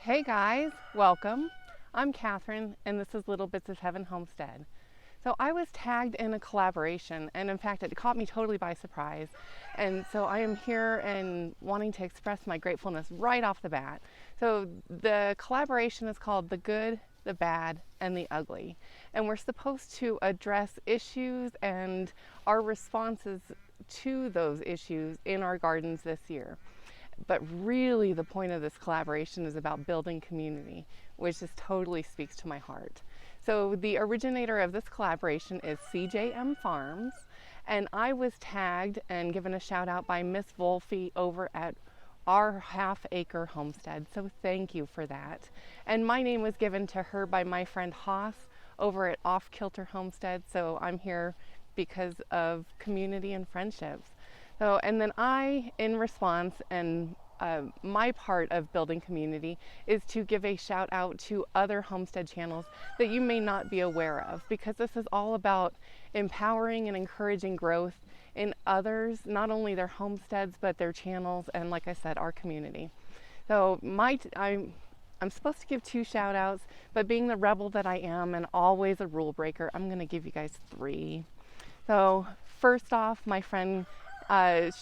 Hey guys, welcome. I'm Catherine and this is Little Bits of Heaven Homestead. So I was tagged in a collaboration, and in fact it caught me totally by surprise. And so I am here and wanting to express my gratefulness right off the bat. So the collaboration is called The Good, the Bad, and the Ugly. And we're supposed to address issues and our responses to those issues in our gardens this year. But really the point of this collaboration is about building community, which just totally speaks to my heart. So the originator of this collaboration is CJM Farms, and I was tagged and given a shout out by Miss Volfie over at our half-acre homestead, so thank you for that. And my name was given to her by my friend Haas over at Off Kilter Homestead, so I'm here because of community and friendships. So, and then I, in response, and my part of building community is to give a shout out to other homestead channels that you may not be aware of, because this is all about empowering and encouraging growth in others, not only their homesteads, but their channels, and like I said, our community. So I'm supposed to give 2 shout outs, but being the rebel that I am and always a rule breaker, I'm going to give you guys 3. So first off, my friend,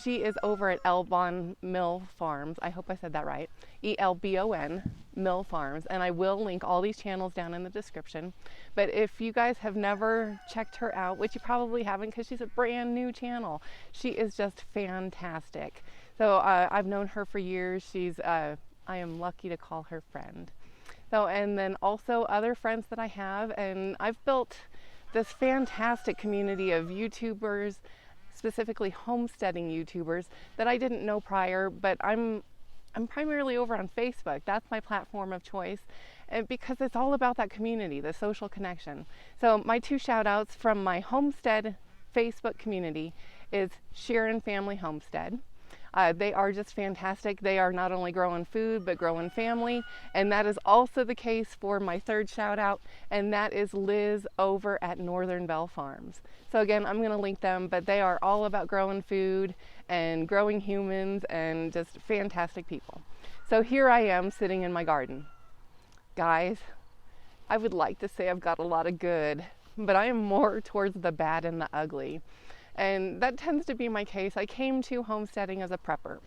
she is over at Elbon Mill Farms. I hope I said that right. ELBON Mill Farms. And I will link all these channels down in the description. But if you guys have never checked her out, which you probably haven't because she's a brand new channel, she is just fantastic. So I've known her for years. I am lucky to call her friend. So, and then also other friends that I have, and I've built this fantastic community of YouTubers, specifically homesteading YouTubers that I didn't know prior, but I'm primarily over on Facebook. That's my platform of choice, and because it's all about that community, the social connection. So my 2 shout outs from my homestead Facebook community is Sharon Family Homestead. They are just fantastic. They are not only growing food, but growing family. And that is also the case for my 3rd shout out, and that is Liz over at Northern Bell Farms. So again, I'm going to link them, but they are all about growing food and growing humans and just fantastic people. So here I am sitting in my garden. Guys, I would like to say I've got a lot of good, but I am more towards the bad and the ugly. And that tends to be my case. I came to homesteading as a prepper.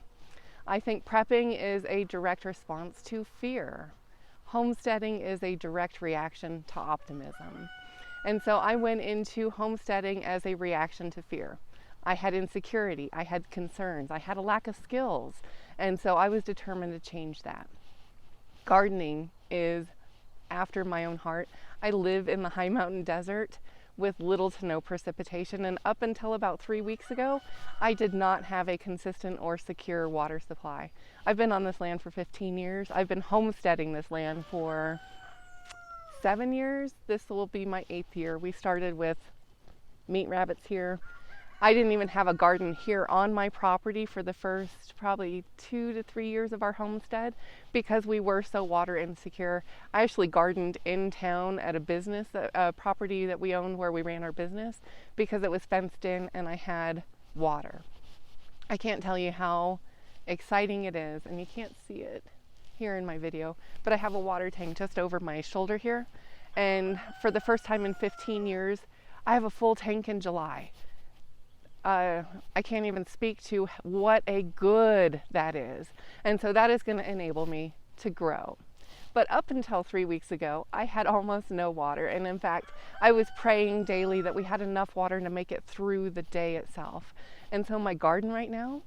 I think prepping is a direct response to fear. Homesteading is a direct reaction to optimism. And so I went into homesteading as a reaction to fear. I had insecurity, I had concerns, I had a lack of skills. And so I was determined to change that. Gardening is after my own heart. I live in the high mountain desert with little to no precipitation, and up until about 3 weeks ago, I did not have a consistent or secure water supply. I've been on this land for 15 years. I've been homesteading this land for 7 years. This will be my 8th year. We started with meat rabbits here. I didn't even have a garden here on my property for the first probably 2 to 3 years of our homestead because we were so water insecure. I actually gardened in town at a business, a property that we owned where we ran our business, because it was fenced in and I had water. I can't tell you how exciting it is, and you can't see it here in my video, but I have a water tank just over my shoulder here, and for the first time in 15 years, I have a full tank in July. I can't even speak to what a good that is. And so that is going to enable me to grow. But up until 3 weeks ago, I had almost no water. And in fact, I was praying daily that we had enough water to make it through the day itself. And so my garden right now,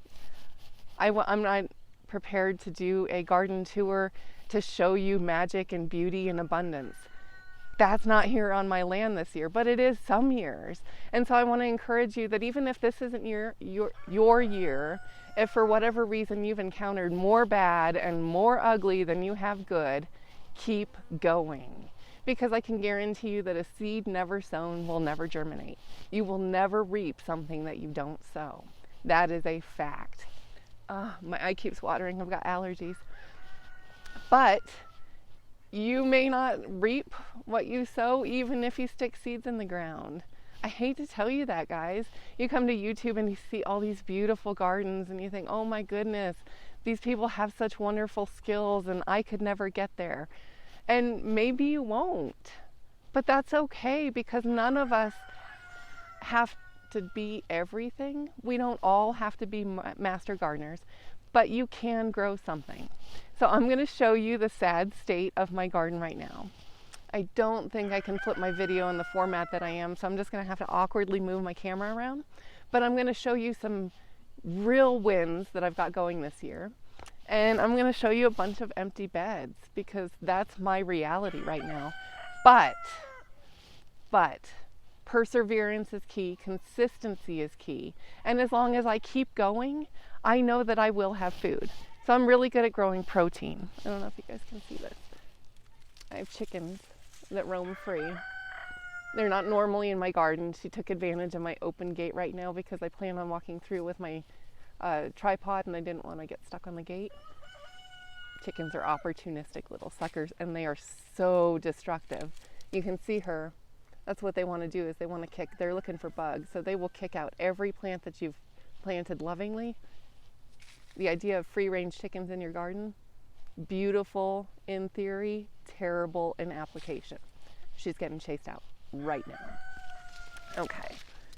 I'm not prepared to do a garden tour to show you magic and beauty and abundance. That's not here on my land this year, but it is some years. And so I want to encourage you that even if this isn't your year, if for whatever reason you've encountered more bad and more ugly than you have good, keep going. Because I can guarantee you that a seed never sown will never germinate. You will never reap something that you don't sow. That is a fact. My eye keeps watering. I've got allergies. But you may not reap what you sow, even if you stick seeds in the ground. I hate to tell you that, guys. You come to YouTube and you see all these beautiful gardens and you think, oh my goodness, These people have such wonderful skills and I could never get there. And maybe you won't, but that's okay, because none of us have to be everything. We don't all have to be master gardeners, but you can grow something. So I'm going to show you the sad state of my garden right now. I don't think I can flip my video in the format that I am, so I'm just going to have to awkwardly move my camera around. But I'm going to show you some real wins that I've got going this year. And I'm going to show you a bunch of empty beds, because that's my reality right now. But perseverance is key, consistency is key. And as long as I keep going, I know that I will have food. So I'm really good at growing protein. I don't know if you guys can see this. I have chickens that roam free. They're not normally in my garden. She took advantage of my open gate right now because I plan on walking through with my tripod and I didn't want to get stuck on the gate. Chickens are opportunistic little suckers and they are so destructive. You can see her. That's what they want to do, is they want to kick. They're looking for bugs, so they will kick out every plant that you've planted lovingly. The idea of free-range chickens in your garden, beautiful in theory, terrible in application. She's getting chased out right now. Okay,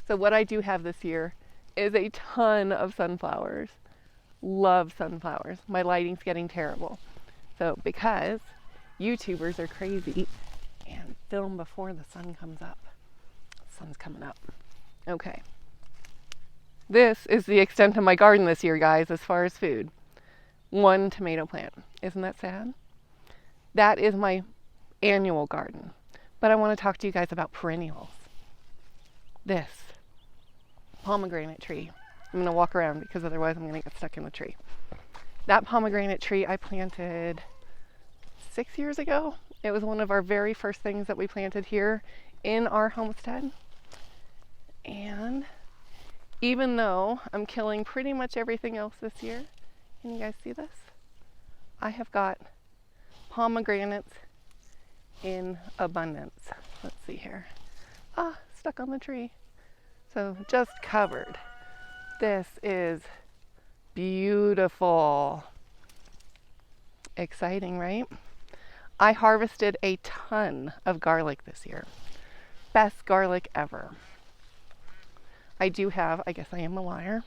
so what I do have this year is a ton of sunflowers. Love sunflowers. My lighting's getting terrible. So because YouTubers are crazy and film before the sun comes up. The sun's coming up. Okay. This is the extent of my garden this year, guys, as far as food. 1 tomato plant. Isn't that sad? That is my annual garden. But I want to talk to you guys about perennials. This pomegranate tree. I'm going to walk around because otherwise I'm going to get stuck in the tree. That pomegranate tree I planted 6 years ago. It was one of our very first things that we planted here in our homestead. And even though I'm killing pretty much everything else this year, can you guys see this? I have got pomegranates in abundance. Let's see here. Stuck on the tree. So just covered. This is beautiful. Exciting, right? I harvested a ton of garlic this year. Best garlic ever. I do have, I guess I am a liar,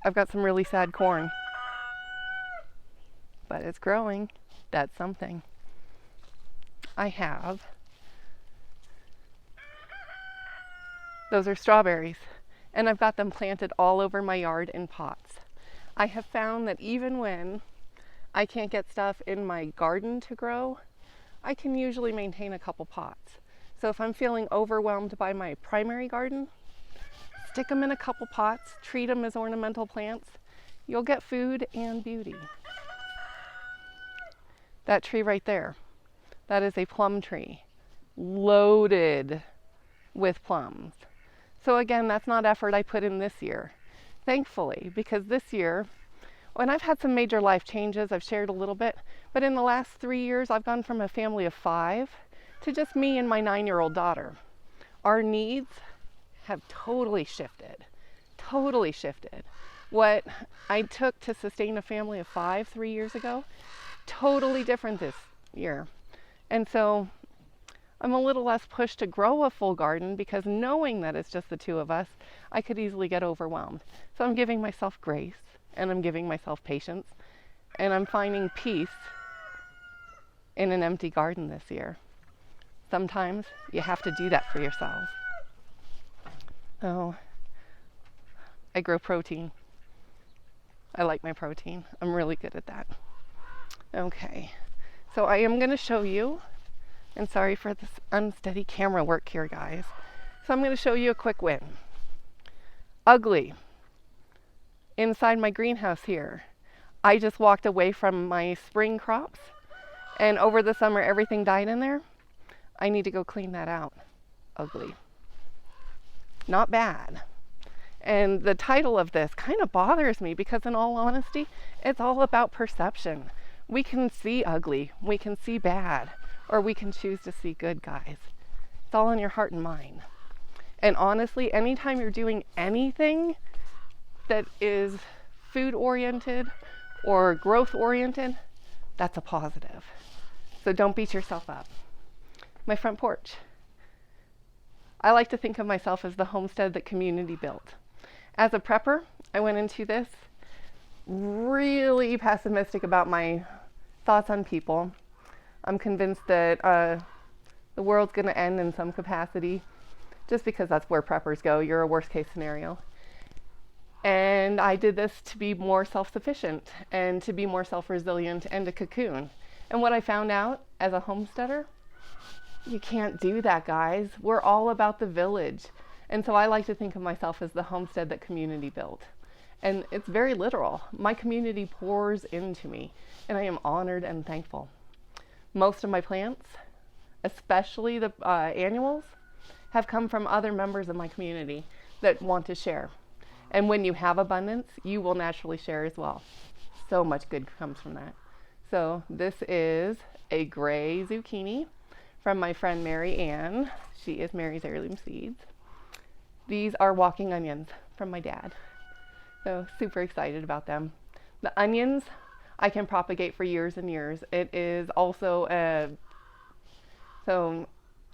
I've got some really sad corn. But it's growing. That's something. I have, those are strawberries. And I've got them planted all over my yard in pots. I have found that even when I can't get stuff in my garden to grow, I can usually maintain a couple pots. So if I'm feeling overwhelmed by my primary garden, stick them in a couple pots, treat them as ornamental plants. You'll get food and beauty. That tree right there, that is a plum tree, loaded with plums. So again, that's not effort I put in this year, thankfully, because this year, and I've had some major life changes, I've shared a little bit, but in the last 3 years, I've gone from a family of 5 to just me and my 9-year-old daughter. Our needs have totally shifted. What I took to sustain a family of 5 3 years ago, totally different this year. And so I'm a little less pushed to grow a full garden because knowing that it's just the 2 of us, I could easily get overwhelmed. So I'm giving myself grace and I'm giving myself patience and I'm finding peace in an empty garden this year. Sometimes you have to do that for yourself. Oh, I grow protein. I like my protein. I'm really good at that. Okay, so I am going to show you, and sorry for this unsteady camera work here, guys. So I'm going to show you a quick win. Ugly. Inside my greenhouse here, I just walked away from my spring crops, and over the summer everything died in there. I need to go clean that out. Ugly. Not bad. And the title of this kind of bothers me because in all honesty, it's all about perception. We can see ugly, we can see bad, or we can choose to see good, guys. It's all in your heart and mind. And honestly, anytime you're doing anything that is food oriented or growth oriented, that's a positive. So don't beat yourself up. My front porch. I like to think of myself as the homestead that community built. As a prepper, I went into this really pessimistic about my thoughts on people. I'm convinced that the world's going to end in some capacity, just because that's where preppers go. You're a worst case scenario. And I did this to be more self-sufficient and to be more self-resilient and to cocoon. And what I found out as a homesteader, you can't do that, guys. We're all about the village. And so I like to think of myself as the homestead that community built. And it's very literal. My community pours into me, and I am honored and thankful. Most of my plants, especially the annuals, have come from other members of my community that want to share. And when you have abundance, you will naturally share as well. So much good comes from that. So this is a gray zucchini from my friend Mary Ann. She is Mary's Heirloom Seeds. These are walking onions from my dad. So super excited about them. The onions I can propagate for years and years. It is also so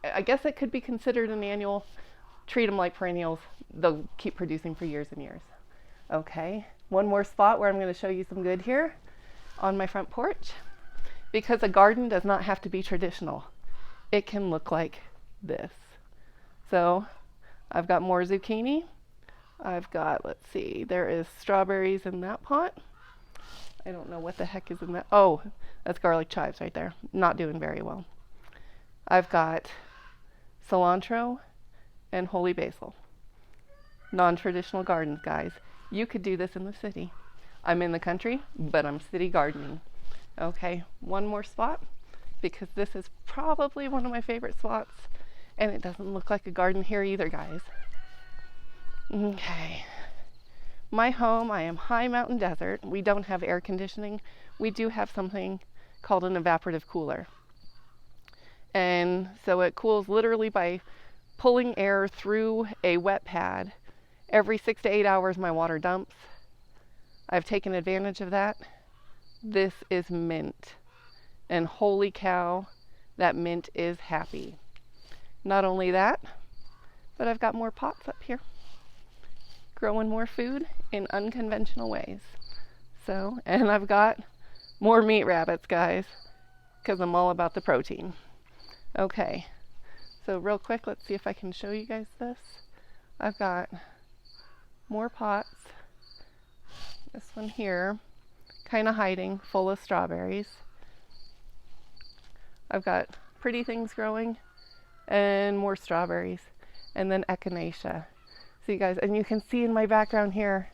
I guess it could be considered an annual. Treat them like perennials. They'll keep producing for years and years. Okay, one more spot where I'm going to show you some good here on my front porch, because a garden does not have to be traditional. It can look like this. So I've got more zucchini. I've got, let's see, there is strawberries in that pot. I don't know what the heck is in that. Oh, that's garlic chives right there. Not doing very well. I've got cilantro and holy basil. Non-traditional gardens, guys. You could do this in the city. I'm in the country, but I'm city gardening. Okay, one more spot, because this is probably one of my favorite spots, and it doesn't look like a garden here either, guys. Okay. My home, I am high mountain desert. We don't have air conditioning. We do have something called an evaporative cooler. And so it cools literally by pulling air through a wet pad. Every 6 to 8 hours, my water dumps. I've taken advantage of that. This is mint. And holy cow, that mint is happy. Not only that, but I've got more pots up here, growing more food in unconventional ways. So, and I've got more meat rabbits, guys, because I'm all about the protein. Okay, so real quick, let's see if I can show you guys this. I've got more pots. This one here, kind of hiding, full of strawberries. I've got pretty things growing and more strawberries, and then echinacea. So you guys, and you can see in my background here,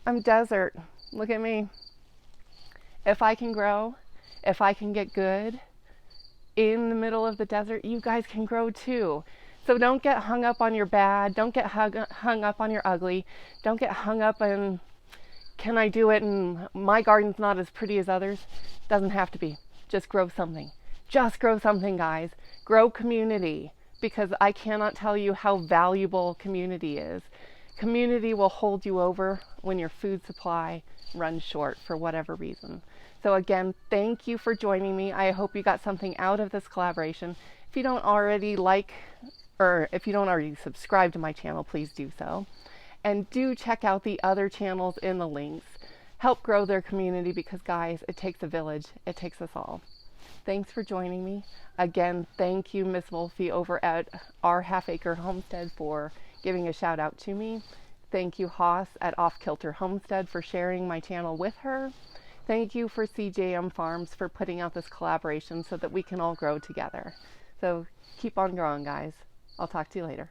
I'm desert. Look at me. If I can grow, if I can get good in the middle of the desert, you guys can grow too. So don't get hung up on your bad. Don't get hung up on your ugly. Don't get hung up on, can I do it? And my garden's not as pretty as others. Doesn't have to be. Just grow something. Just grow something, guys. Grow community, because I cannot tell you how valuable community is. Community will hold you over when your food supply runs short for whatever reason. So again, thank you for joining me. I hope you got something out of this collaboration. If you don't already if you don't already subscribe to my channel, please do so. And do check out the other channels in the links. Help grow their community, because guys, it takes a village. It takes us all. Thanks for joining me. Again, thank you, Miss Volfie over at our Half Acre Homestead, for giving a shout out to me. Thank you, Haas at Off Kilter Homestead, for sharing my channel with her. Thank you for CJM Farms for putting out this collaboration so that we can all grow together. So keep on growing, guys. I'll talk to you later.